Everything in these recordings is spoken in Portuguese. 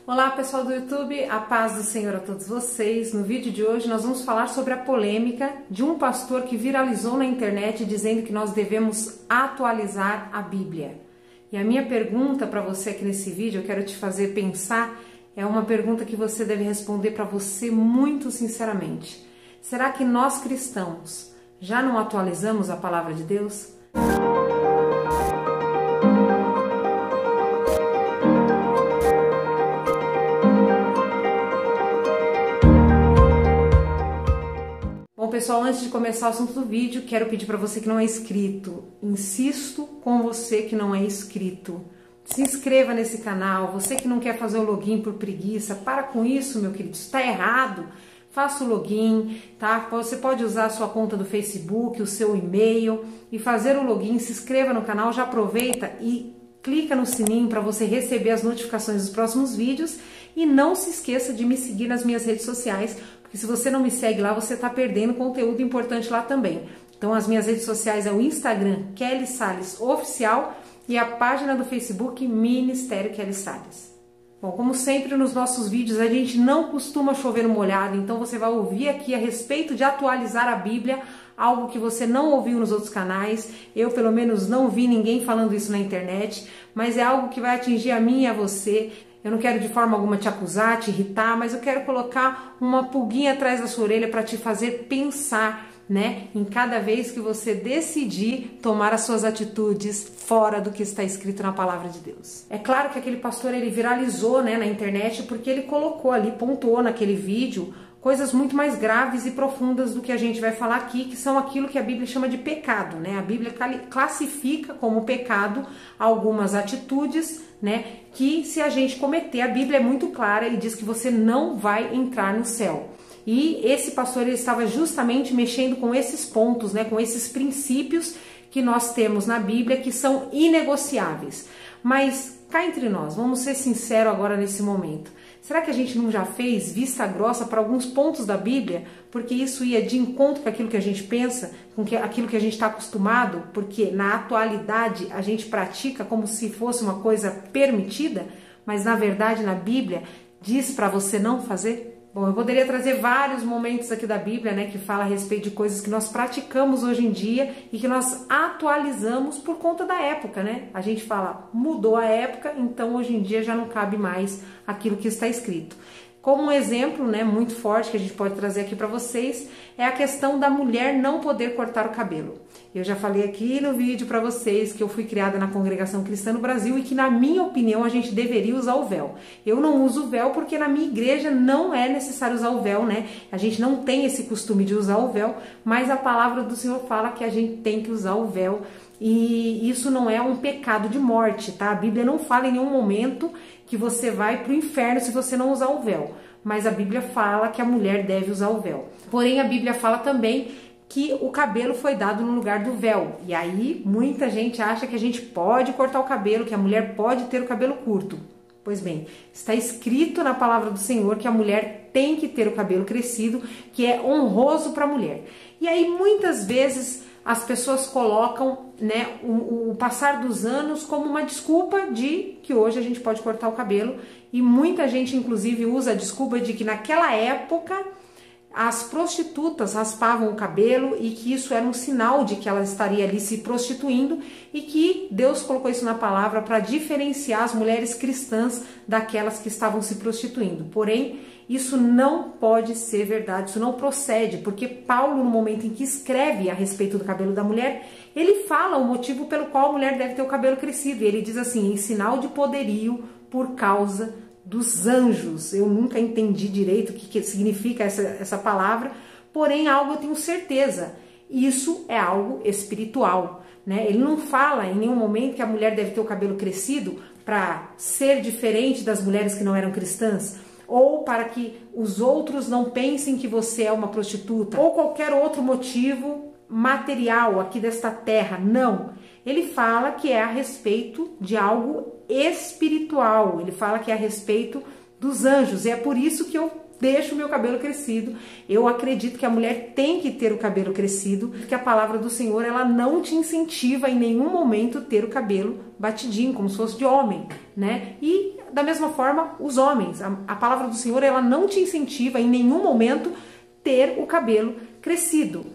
Olá pessoal do YouTube, a paz do Senhor a todos vocês. No vídeo de hoje nós vamos falar sobre a polêmica de um pastor que viralizou na internet dizendo que nós devemos atualizar a Bíblia. E a minha pergunta para você aqui nesse vídeo, eu quero te fazer pensar, é uma pergunta que você deve responder para você muito sinceramente. Será que nós cristãos já não atualizamos a palavra de Deus? Bom pessoal, antes de começar o assunto do vídeo, quero pedir para você que não é inscrito, insisto com você que não é inscrito, se inscreva nesse canal. Você que não quer fazer o login por preguiça, para com isso, meu querido, está errado. Faça o login, tá? Você pode usar a sua conta do Facebook, o seu e-mail e fazer o login, se inscreva no canal, já aproveita e clica no sininho para você receber as notificações dos próximos vídeos e não se esqueça de me seguir nas minhas redes sociais, porque se você não me segue lá, você está perdendo conteúdo importante lá também. Então as minhas redes sociais é o Instagram Kelly Salles Oficial e a página do Facebook Ministério Kelly Salles. Bom, como sempre nos nossos vídeos a gente não costuma chover no molhado, então você vai ouvir aqui a respeito de atualizar a Bíblia, algo que você não ouviu nos outros canais. Eu pelo menos não vi ninguém falando isso na internet, mas é algo que vai atingir a mim e a você. Eu não quero de forma alguma te acusar, te irritar, mas eu quero colocar uma pulguinha atrás da sua orelha para te fazer pensar, né, em cada vez que você decidir tomar as suas atitudes fora do que está escrito na palavra de Deus. É claro que aquele pastor ele viralizou, né, na internet porque ele colocou ali, pontuou naquele vídeo coisas muito mais graves e profundas do que a gente vai falar aqui, que são aquilo que a Bíblia chama de pecado, né? A Bíblia classifica como pecado algumas atitudes, né, que se a gente cometer, a Bíblia é muito clara e diz que você não vai entrar no céu. E esse pastor ele estava justamente mexendo com esses pontos, né, com esses princípios que nós temos na Bíblia que são inegociáveis. Mas cá entre nós, vamos ser sinceros agora nesse momento. Será que a gente não já fez vista grossa para alguns pontos da Bíblia? Porque isso ia de encontro com aquilo que a gente pensa, com aquilo que a gente está acostumado? Porque na atualidade a gente pratica como se fosse uma coisa permitida, mas na verdade na Bíblia diz para você não fazer? Bom, eu poderia trazer vários momentos aqui da Bíblia, né, que fala a respeito de coisas que nós praticamos hoje em dia e que nós atualizamos por conta da época, né? A gente fala, mudou a época, então hoje em dia já não cabe mais aquilo que está escrito. Como um exemplo, né, muito forte que a gente pode trazer aqui para vocês é a questão da mulher não poder cortar o cabelo. Eu já falei aqui no vídeo para vocês que eu fui criada na Congregação Cristã no Brasil e que, na minha opinião, a gente deveria usar o véu. Eu não uso o véu porque na minha igreja não é necessário usar o véu, né? A gente não tem esse costume de usar o véu, mas a palavra do Senhor fala que a gente tem que usar o véu. E isso não é um pecado de morte, tá? A Bíblia não fala em nenhum momento que você vai para o inferno se você não usar o véu. Mas a Bíblia fala que a mulher deve usar o véu. Porém, a Bíblia fala também que o cabelo foi dado no lugar do véu. E aí, muita gente acha que a gente pode cortar o cabelo, que a mulher pode ter o cabelo curto. Pois bem, está escrito na palavra do Senhor que a mulher tem que ter o cabelo crescido, que é honroso para a mulher. E aí, muitas vezes, as pessoas colocam, né, o passar dos anos como uma desculpa de que hoje a gente pode cortar o cabelo. E muita gente, inclusive, usa a desculpa de que naquela época as prostitutas raspavam o cabelo e que isso era um sinal de que ela estaria ali se prostituindo e que Deus colocou isso na palavra para diferenciar as mulheres cristãs daquelas que estavam se prostituindo. Porém, isso não pode ser verdade, isso não procede, porque Paulo, no momento em que escreve a respeito do cabelo da mulher, ele fala o motivo pelo qual a mulher deve ter o cabelo crescido. E ele diz assim, em sinal de poderio por causa dos anjos. Eu nunca entendi direito o que significa essa palavra, porém algo eu tenho certeza, isso é algo espiritual, né? Ele não fala em nenhum momento que a mulher deve ter o cabelo crescido para ser diferente das mulheres que não eram cristãs, ou para que os outros não pensem que você é uma prostituta, ou qualquer outro motivo material aqui desta terra. Não. Ele fala que é a respeito de algo espiritual. Ele fala que é a respeito dos anjos. E é por isso que eu deixo o meu cabelo crescido. Eu acredito que a mulher tem que ter o cabelo crescido, porque a palavra do Senhor, ela não te incentiva em nenhum momento ter o cabelo batidinho, como se fosse de homem, né? E da mesma forma, os homens. A palavra do Senhor, ela não te incentiva em nenhum momento ter o cabelo crescido.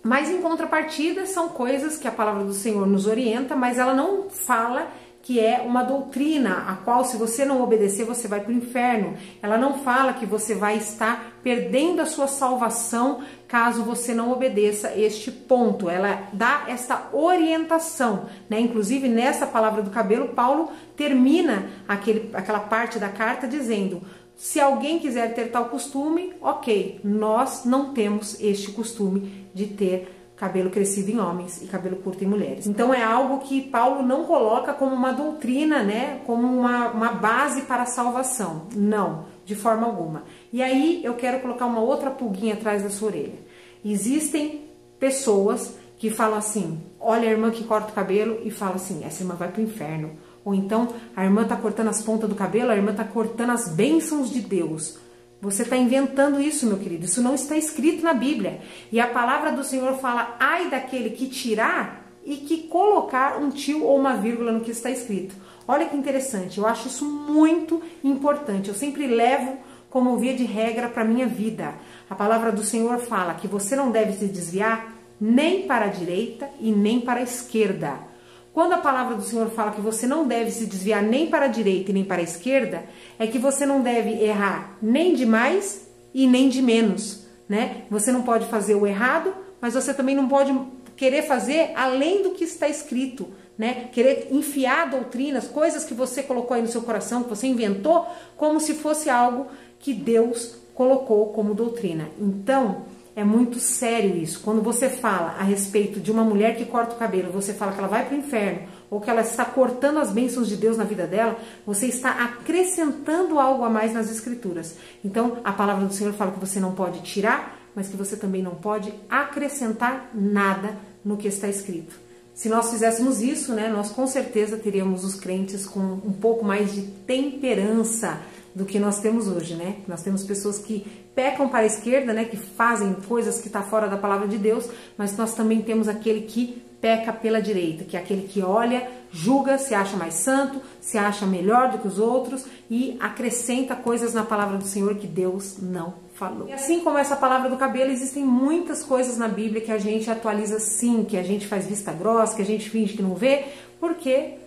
Mas em contrapartida, são coisas que a palavra do Senhor nos orienta, mas ela não fala que é uma doutrina, a qual se você não obedecer, você vai para o inferno. Ela não fala que você vai estar perdendo a sua salvação caso você não obedeça este ponto. Ela dá esta orientação, né? Inclusive, nessa palavra do cabelo, Paulo termina aquela parte da carta dizendo: se alguém quiser ter tal costume, ok, nós não temos este costume de ter cabelo crescido em homens e cabelo curto em mulheres. Então é algo que Paulo não coloca como uma doutrina, né, como uma base para a salvação. Não, de forma alguma. E aí eu quero colocar uma outra pulguinha atrás da sua orelha. Existem pessoas que falam assim: olha a irmã que corta o cabelo, e fala assim: essa irmã vai para o inferno. Ou então a irmã está cortando as pontas do cabelo, a irmã está cortando as bênçãos de Deus. Você está inventando isso, meu querido. Isso não está escrito na Bíblia. E a palavra do Senhor fala: ai daquele que tirar e que colocar um tio ou uma vírgula no que está escrito. Olha que interessante. Eu acho isso muito importante. Eu sempre levo como via de regra para a minha vida. A palavra do Senhor fala que você não deve se desviar nem para a direita e nem para a esquerda. Quando a palavra do Senhor fala que você não deve se desviar nem para a direita e nem para a esquerda, é que você não deve errar nem de mais e nem de menos, né? Você não pode fazer o errado, mas você também não pode querer fazer além do que está escrito, né? Querer enfiar doutrinas, coisas que você colocou aí no seu coração, que você inventou, como se fosse algo que Deus colocou como doutrina. Então, é muito sério isso. Quando você fala a respeito de uma mulher que corta o cabelo, você fala que ela vai para o inferno, ou que ela está cortando as bênçãos de Deus na vida dela, você está acrescentando algo a mais nas escrituras. Então, a palavra do Senhor fala que você não pode tirar, mas que você também não pode acrescentar nada no que está escrito. Se nós fizéssemos isso, né, nós com certeza teríamos os crentes com um pouco mais de temperança do que nós temos hoje, né? Nós temos pessoas que pecam para a esquerda, né? Que fazem coisas que estão fora da palavra de Deus, mas nós também temos aquele que peca pela direita, que é aquele que olha, julga, se acha mais santo, se acha melhor do que os outros e acrescenta coisas na palavra do Senhor que Deus não falou. E assim como essa palavra do cabelo, existem muitas coisas na Bíblia que a gente atualiza sim, que a gente faz vista grossa, que a gente finge que não vê, porque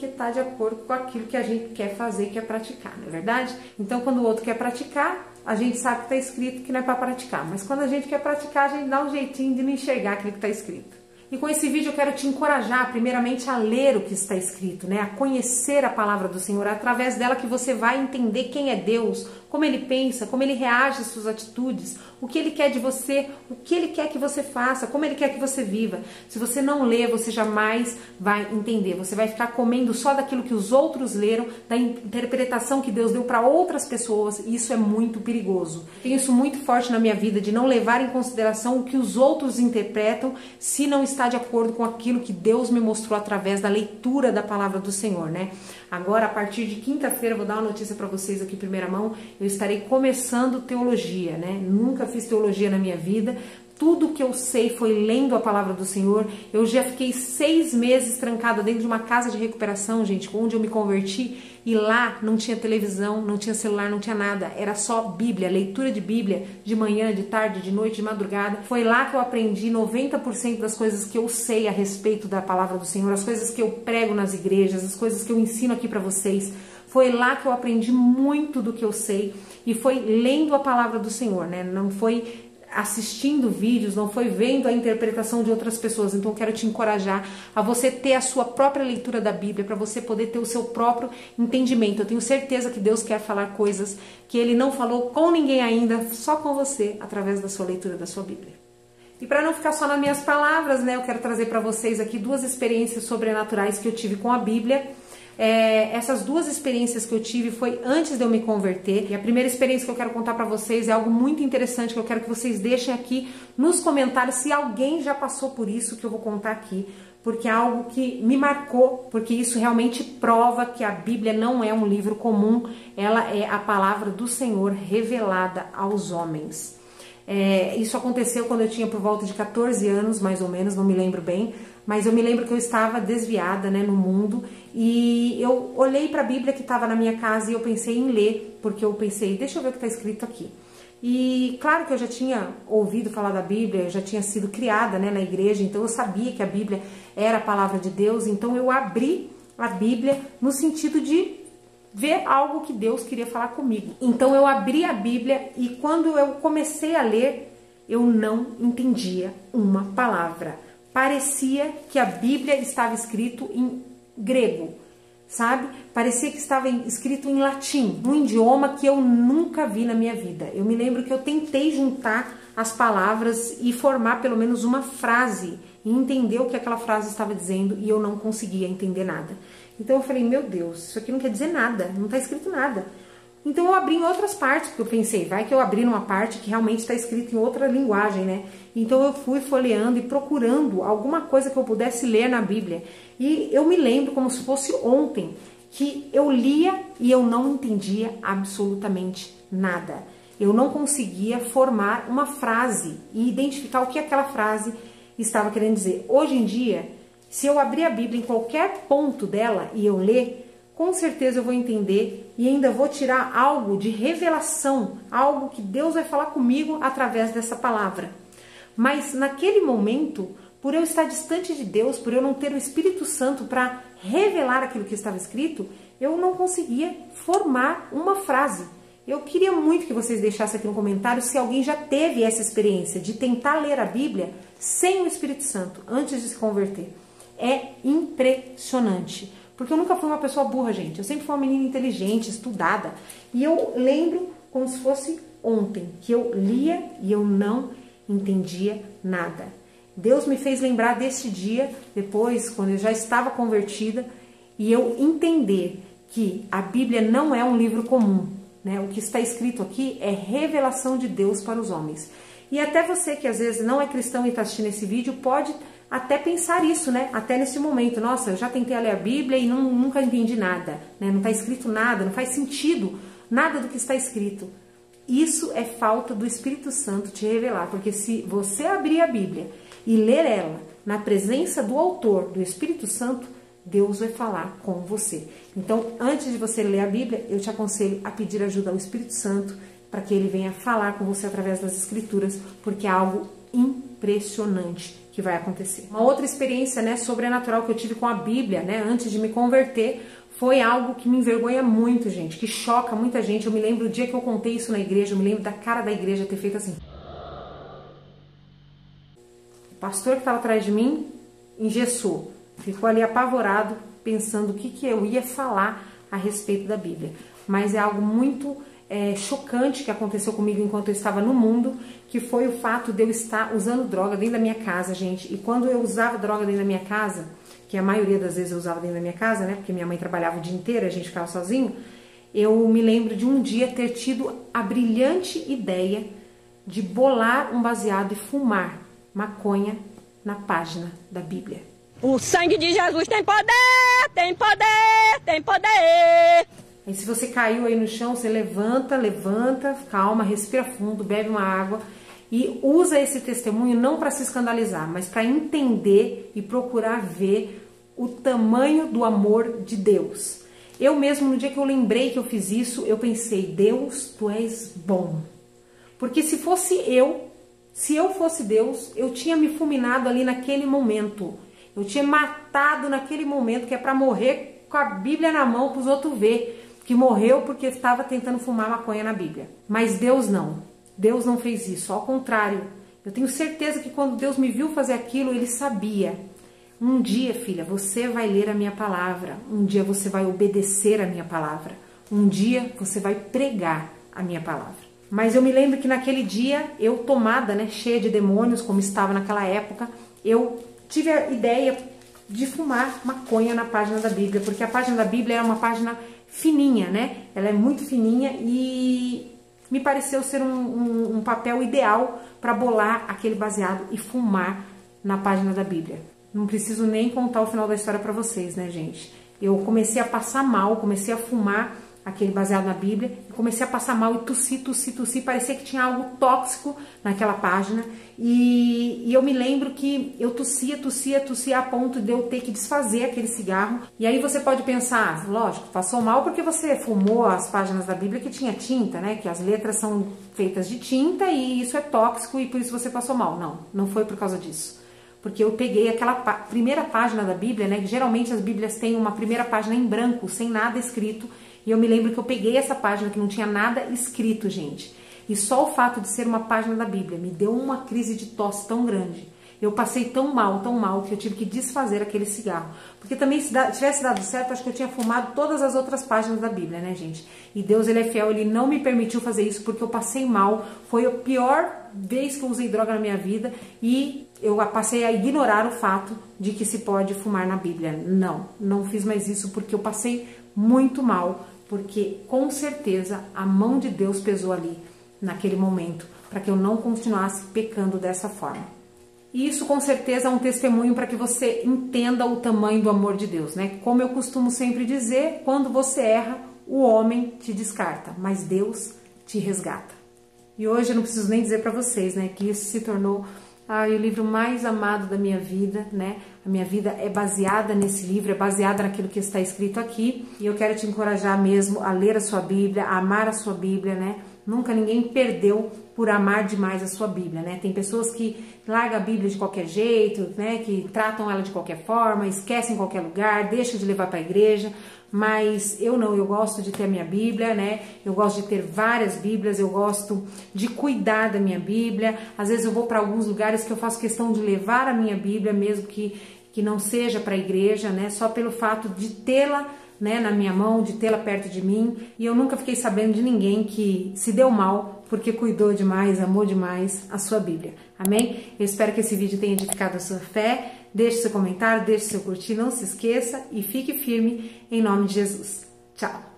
está de acordo com aquilo que a gente quer fazer, quer praticar, não é verdade? Então, quando o outro quer praticar, a gente sabe que está escrito que não é para praticar, mas quando a gente quer praticar, a gente dá um jeitinho de não enxergar aquilo que está escrito. E com esse vídeo eu quero te encorajar, primeiramente, a ler o que está escrito, né? A conhecer a palavra do Senhor, é através dela que você vai entender quem é Deus, como Ele pensa, como Ele reage às suas atitudes, o que Ele quer de você, o que Ele quer que você faça, como Ele quer que você viva. Se você não ler, você jamais vai entender. Você vai ficar comendo só daquilo que os outros leram, da interpretação que Deus deu para outras pessoas, e isso é muito perigoso. Tenho isso muito forte na minha vida, de não levar em consideração o que os outros interpretam, se não está de acordo com aquilo que Deus me mostrou através da leitura da palavra do Senhor, né? Agora, a partir de quinta-feira, vou dar uma notícia para vocês aqui em primeira mão, eu estarei começando teologia, né? Nunca fiz teologia na minha vida, tudo que eu sei foi lendo a palavra do Senhor. Eu já fiquei 6 meses trancada dentro de uma casa de recuperação, gente, onde eu me converti, e lá não tinha televisão, não tinha celular, não tinha nada, era só Bíblia, leitura de Bíblia, de manhã, de tarde, de noite, de madrugada. Foi lá que eu aprendi 90% das coisas que eu sei a respeito da palavra do Senhor, as coisas que eu prego nas igrejas, as coisas que eu ensino aqui para vocês. Foi lá que eu aprendi muito do que eu sei, e foi lendo a palavra do Senhor, né? Não foi assistindo vídeos, não foi vendo a interpretação de outras pessoas. Então eu quero te encorajar a você ter a sua própria leitura da Bíblia, para você poder ter o seu próprio entendimento. Eu tenho certeza que Deus quer falar coisas que Ele não falou com ninguém ainda, só com você, através da sua leitura da sua Bíblia. E para não ficar só nas minhas palavras, né, eu quero trazer para vocês aqui 2 experiências sobrenaturais que eu tive com a Bíblia. Essas 2 experiências que eu tive foi antes de eu me converter, e a primeira experiência que eu quero contar para vocês é algo muito interessante que eu quero que vocês deixem aqui nos comentários se alguém já passou por isso que eu vou contar aqui, porque é algo que me marcou, porque isso realmente prova que a Bíblia não é um livro comum, ela é a palavra do Senhor revelada aos homens. Isso aconteceu quando eu tinha por volta de 14 anos, mais ou menos, não me lembro bem, mas eu me lembro que eu estava desviada, né, no mundo, e eu olhei para a Bíblia que estava na minha casa e eu pensei em ler, porque eu pensei, deixa eu ver o que está escrito aqui. E claro que eu já tinha ouvido falar da Bíblia, eu já tinha sido criada, né, na igreja, então eu sabia que a Bíblia era a palavra de Deus, então eu abri a Bíblia no sentido de ver algo que Deus queria falar comigo. Então eu abri a Bíblia e quando eu comecei a ler, eu não entendia uma palavra. Parecia que a Bíblia estava escrito em grego, sabe? Parecia que estava escrito em latim, um idioma que eu nunca vi na minha vida. Eu me lembro que eu tentei juntar as palavras e formar pelo menos uma frase e entender o que aquela frase estava dizendo e eu não conseguia entender nada. Então eu falei, meu Deus, isso aqui não quer dizer nada, não está escrito nada. Então eu abri em outras partes, porque eu pensei, vai que eu abri numa parte que realmente está escrito em outra linguagem, né? Então eu fui folheando e procurando alguma coisa que eu pudesse ler na Bíblia. E eu me lembro como se fosse ontem, que eu lia e eu não entendia absolutamente nada. Eu não conseguia formar uma frase e identificar o que aquela frase estava querendo dizer. Hoje em dia, se eu abrir a Bíblia em qualquer ponto dela e eu ler, com certeza eu vou entender e ainda vou tirar algo de revelação, algo que Deus vai falar comigo através dessa palavra. Mas naquele momento, por eu estar distante de Deus, por eu não ter o Espírito Santo para revelar aquilo que estava escrito, eu não conseguia formar uma frase. Eu queria muito que vocês deixassem aqui no comentário se alguém já teve essa experiência de tentar ler a Bíblia sem o Espírito Santo, antes de se converter. É impressionante. Porque eu nunca fui uma pessoa burra, gente. Eu sempre fui uma menina inteligente, estudada. E eu lembro como se fosse ontem, que eu lia e eu não entendia nada. Deus me fez lembrar desse dia, depois, quando eu já estava convertida, e eu entender que a Bíblia não é um livro comum, né? O que está escrito aqui é revelação de Deus para os homens. E até você que às vezes não é cristão e está assistindo esse vídeo, pode até pensar isso, né? Até nesse momento. Nossa, eu já tentei ler a Bíblia e nunca entendi nada, né? Não está escrito nada, não faz sentido nada do que está escrito. Isso é falta do Espírito Santo te revelar, porque se você abrir a Bíblia e ler ela na presença do autor, do Espírito Santo, Deus vai falar com você. Então, antes de você ler a Bíblia, eu te aconselho a pedir ajuda ao Espírito Santo para que ele venha falar com você através das Escrituras, porque é algo impressionante que vai acontecer. Uma outra experiência, né, sobrenatural que eu tive com a Bíblia, né, antes de me converter, foi algo que me envergonha muito, gente, que choca muita gente. Eu me lembro o dia que eu contei isso na igreja, eu me lembro da cara da igreja ter feito assim. O pastor que estava atrás de mim engessou, ficou ali apavorado, pensando o que eu ia falar a respeito da Bíblia. Mas é algo muito chocante que aconteceu comigo enquanto eu estava no mundo, que foi o fato de eu estar usando droga dentro da minha casa, gente. E quando eu usava droga dentro da minha casa, que a maioria das vezes eu usava dentro da minha casa, né, porque minha mãe trabalhava o dia inteiro, a gente ficava sozinho, eu me lembro de um dia ter tido a brilhante ideia de bolar um baseado e fumar maconha na página da Bíblia. O sangue de Jesus tem poder, tem poder, tem poder. Aí se você caiu aí no chão, você levanta, calma, respira fundo, bebe uma água e usa esse testemunho não para se escandalizar, mas para entender e procurar ver o tamanho do amor de Deus. Eu mesmo, no dia que eu lembrei que eu fiz isso, eu pensei, Deus, tu és bom. Porque se eu fosse Deus, eu tinha me fulminado ali naquele momento. Eu tinha matado naquele momento, que é para morrer com a Bíblia na mão para os outros ver que morreu porque estava tentando fumar maconha na Bíblia. Mas Deus não. Deus não fez isso. Ao contrário, eu tenho certeza que quando Deus me viu fazer aquilo, Ele sabia. Um dia, filha, você vai ler a minha palavra. Um dia você vai obedecer a minha palavra. Um dia você vai pregar a minha palavra. Mas eu me lembro que naquele dia, eu tomada, né, cheia de demônios, como estava naquela época, eu tive a ideia de fumar maconha na página da Bíblia, porque a página da Bíblia era uma página fininha, né? Ela é muito fininha e me pareceu ser um papel ideal para bolar aquele baseado e fumar na página da Bíblia. Não preciso nem contar o final da história para vocês, né, gente? Eu comecei a passar mal, comecei a fumar aquele baseado na Bíblia, e comecei a passar mal e tossi, parecia que tinha algo tóxico naquela página, e eu me lembro que eu tossia a ponto de eu ter que desfazer aquele cigarro. E aí você pode pensar, lógico, passou mal porque você fumou as páginas da Bíblia que tinha tinta, né, que as letras são feitas de tinta e isso é tóxico e por isso você passou mal. Não foi por causa disso. Porque eu peguei aquela primeira página da Bíblia, né, que geralmente as Bíblias têm uma primeira página em branco, sem nada escrito, e eu me lembro que eu peguei essa página que não tinha nada escrito, gente. E só o fato de ser uma página da Bíblia me deu uma crise de tosse tão grande. Eu passei tão mal, que eu tive que desfazer aquele cigarro. Porque também, se tivesse dado certo, acho que eu tinha fumado todas as outras páginas da Bíblia, né, gente? E Deus, Ele é fiel, Ele não me permitiu fazer isso porque eu passei mal. Foi a pior vez que eu usei droga na minha vida e eu passei a ignorar o fato de que se pode fumar na Bíblia. Não fiz mais isso porque eu passei muito mal, porque com certeza a mão de Deus pesou ali, naquele momento, para que eu não continuasse pecando dessa forma. E isso com certeza é um testemunho para que você entenda o tamanho do amor de Deus, né? Como eu costumo sempre dizer, quando você erra, o homem te descarta, mas Deus te resgata. E hoje eu não preciso nem dizer para vocês, né, que isso se tornou o livro mais amado da minha vida, né? A minha vida é baseada nesse livro, é baseada naquilo que está escrito aqui. E eu quero te encorajar mesmo a ler a sua Bíblia, a amar a sua Bíblia, né? Nunca ninguém perdeu por amar demais a sua Bíblia, né? Tem pessoas que largam a Bíblia de qualquer jeito, né? Que tratam ela de qualquer forma, esquecem em qualquer lugar, deixam de levar para a igreja. Mas eu não, eu gosto de ter a minha Bíblia, né? Eu gosto de ter várias Bíblias, eu gosto de cuidar da minha Bíblia. Às vezes eu vou para alguns lugares que eu faço questão de levar a minha Bíblia, mesmo que não seja para a igreja, né? Só pelo fato de tê-la, né, na minha mão, de tê-la perto de mim. E eu nunca fiquei sabendo de ninguém que se deu mal porque cuidou demais, amou demais a sua Bíblia. Amém? Eu espero que esse vídeo tenha edificado a sua fé. Deixe seu comentário, deixe seu curtir, não se esqueça e fique firme em nome de Jesus. Tchau!